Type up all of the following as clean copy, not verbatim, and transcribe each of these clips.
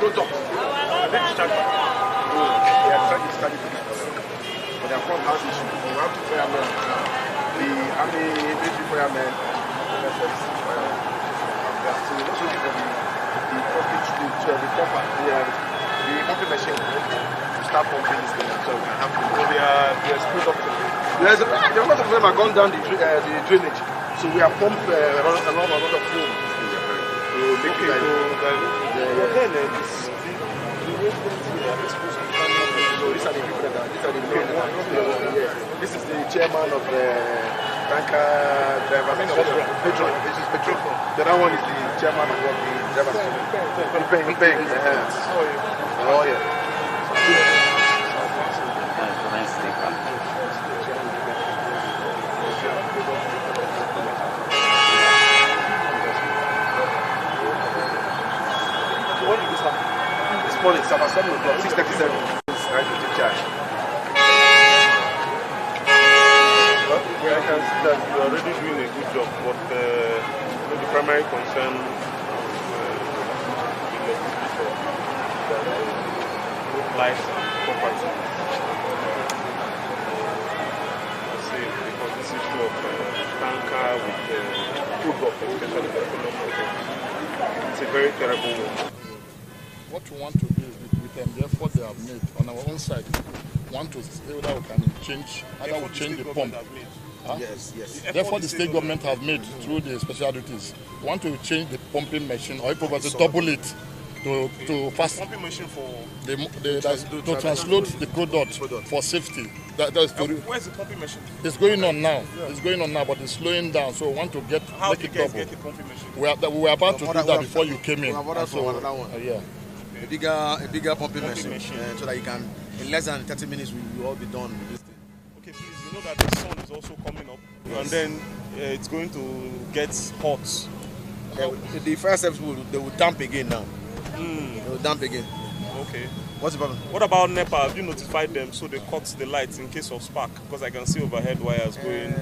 product. They discharge it. They are trying to discharge it. But their front house issue. We have two firemen. The army, military firemen, and the police firemen. They are still looking for the pumping machine to start pumping this thing. So we can have to. So there's product. There's a lot of them are gone down the drainage. So we have pumped a lot of foam. This is the chairman of the tanker drivers. Petrol. This is Petrol. The other one is the chairman of the drivers. Oh yeah. This morning, it's about 7 o'clock, 6:37. It's right to take charge. I can see that you are already doing a good job, but the primary concern lives and property. Because this issue of tanker with food, especially the it's a very terrible one. What we want to do is with them, the effort they have made on our own side, want to see whether we can change the pump. Huh? Yes. Therefore, the state government have made through the special duties. Want to change the pumping machine or probably to double it to fast. Pumping machine for to transload the product for safety. That's where's the pumping machine? It's going on now. It's going on now, but it's slowing down. So we want to make it double. Get the pumping machine? We were about to do that before you came in. Yeah. A bigger pumping machine. So that you can, in less than 30 minutes, we will all be done with this thing. Okay, please, you know that the sun is also coming up, and then it's going to get hot. The fire service will damp again now. They will damp again. Okay. What's the problem? What about NEPA? Have you notified them so they cut the lights in case of spark? Because I can see overhead wires going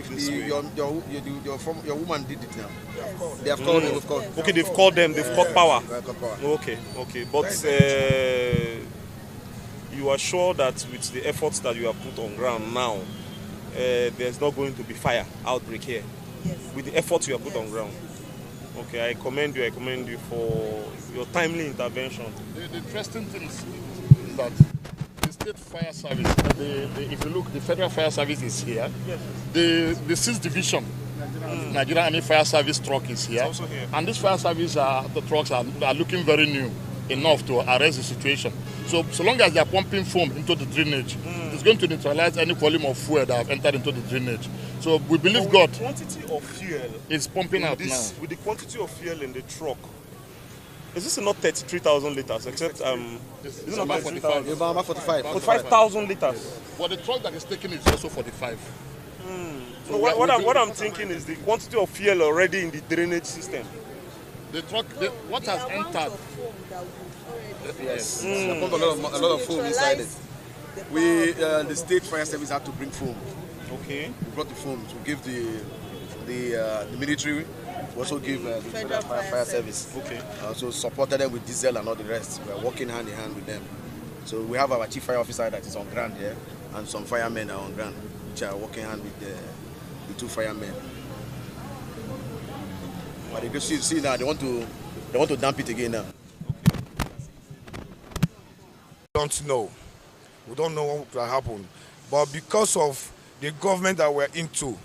this way. Your woman did it now. They have called. Okay, they've called them. They've cut power. Okay. But you are sure that with the efforts that you have put on ground now, there's not going to be fire outbreak here? Yes. With the efforts you have put on ground? Okay, I commend you for your timely intervention. The interesting thing is that the state fire service, if you look, the federal fire service is here. Yes. The 6th division, Nigerian Army Fire Service truck is here. It's also here. And this fire service, the trucks are looking very new enough to arrest the situation. So long as they are pumping foam into the drainage, it's going to neutralize any volume of fuel that have entered into the drainage. So we believe God. The quantity of fuel is pumping out now. With the quantity of fuel in the truck, is this not 33,000 liters? Except This is it not 45. About 45. 45,000 liters. But the truck that is taking is also 45. So what I'm thinking is the quantity of fuel already in the drainage system. The truck, what has entered? Yes. I put a lot of foam inside it. The state fire service had to bring foam. Okay. We brought the foam to give the military. We also give the federal fire service. Okay. So supported them with diesel and all the rest. We are working hand in hand with them. So we have our chief fire officer that is on ground here, and some firemen are on ground, which are working hand with the 2 firemen. But you can see now they want to dump it again now. We don't know what will happen. But because of the government that we're into,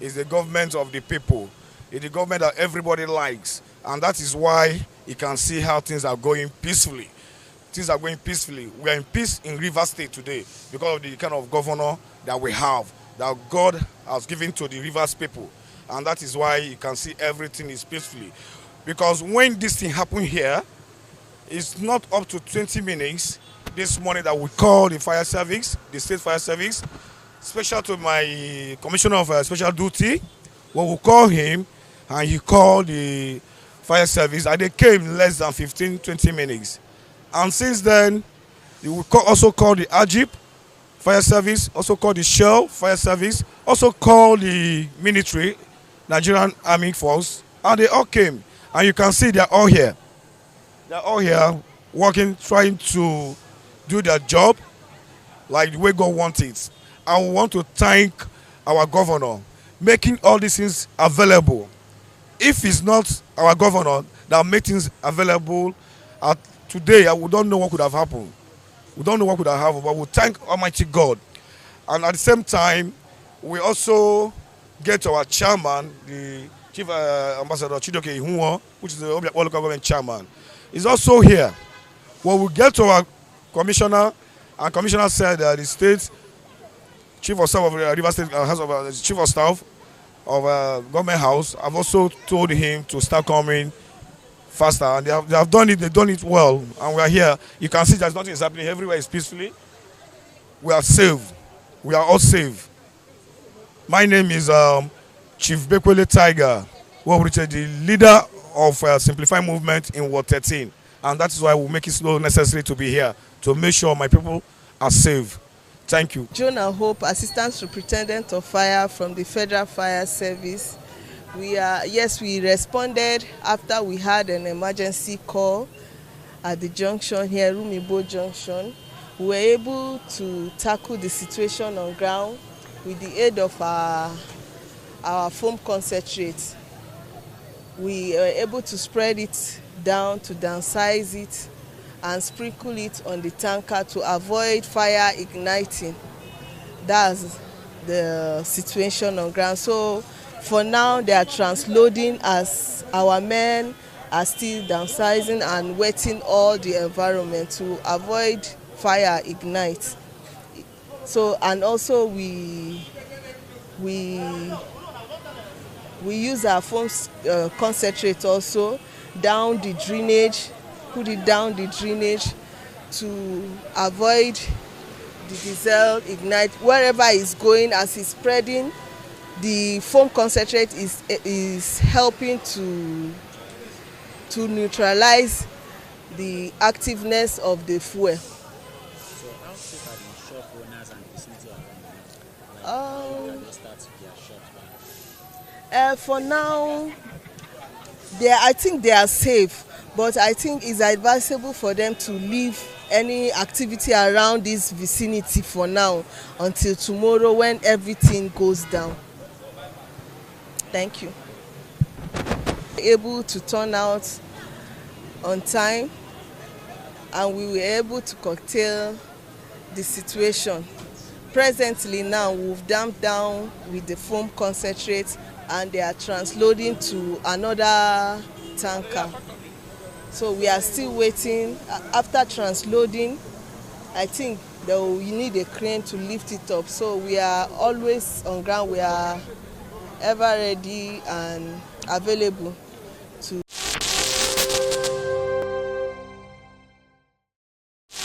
is the government of the people. It's the government that everybody likes. And that is why you can see how things are going peacefully. Things are going peacefully. We are in peace in Rivers State today because of the kind of governor that we have, that God has given to the Rivers people. And that is why you can see everything is peacefully. Because when this thing happened here, it's not up to 20 minutes this morning that we call the fire service, the state fire service, special to my commissioner of special duty. We will call him and he called the fire service and they came less than 15-20 minutes. And since then, we will also call the AJIP fire service, also call the Shell fire service, also call the military, Nigerian Army Force, and they all came. And you can see they're all here. They're all here working, trying to do their job like the way God wants it. I want to thank our governor making all these things available. If it's not our governor that made things available today, we don't know what could have happened. We don't know what could have happened, but we thank Almighty God. And at the same time, we also get our chairman, the Chief Ambassador Chidoke Ihunwo, which is the local government chairman. He's also here. When we get to our commissioner, and commissioner said the state chief of staff of River State House of Chief of Staff of Government House, I've also told him to start coming faster, and they have done it. They've done it well, and we are here. You can see there's nothing is happening. Everywhere is peacefully. We are safe. We are all safe. My name is Chief Bekwele Tiger, the leader of Simplify Movement in Ward 13, and that is why we make it so necessary to be here to make sure my people are safe. Thank you. Jonah Hope, Assistant Superintendent of Fire from the Federal Fire Service. We responded after we had an emergency call at the junction here, Rumibo Junction. We were able to tackle the situation on ground with the aid of our foam concentrate. We were able to spread it down, to downsize it, and sprinkle it on the tanker to avoid fire igniting. That's the situation on ground. So for now, they are transloading as our men are still downsizing and wetting all the environment to avoid fire ignite. So, and also we use our foam concentrate also down the drainage, put it down the drainage to avoid the diesel ignite wherever it's going. As it's spreading, the foam concentrate is helping to neutralize the activeness of the fuel. So how safe are the shop owners and the vicinity around them? They start their shops? For now, I think they are safe, but I think it's advisable for them to leave any activity around this vicinity for now until tomorrow when everything goes down. Thank you. Able to turn out on time, and we were able to curtail the situation. Presently now, we've damped down with the foam concentrate and they are transloading to another tanker. So we are still waiting. After transloading, I think you need a crane to lift it up. So we are always on ground. We are ever ready and available.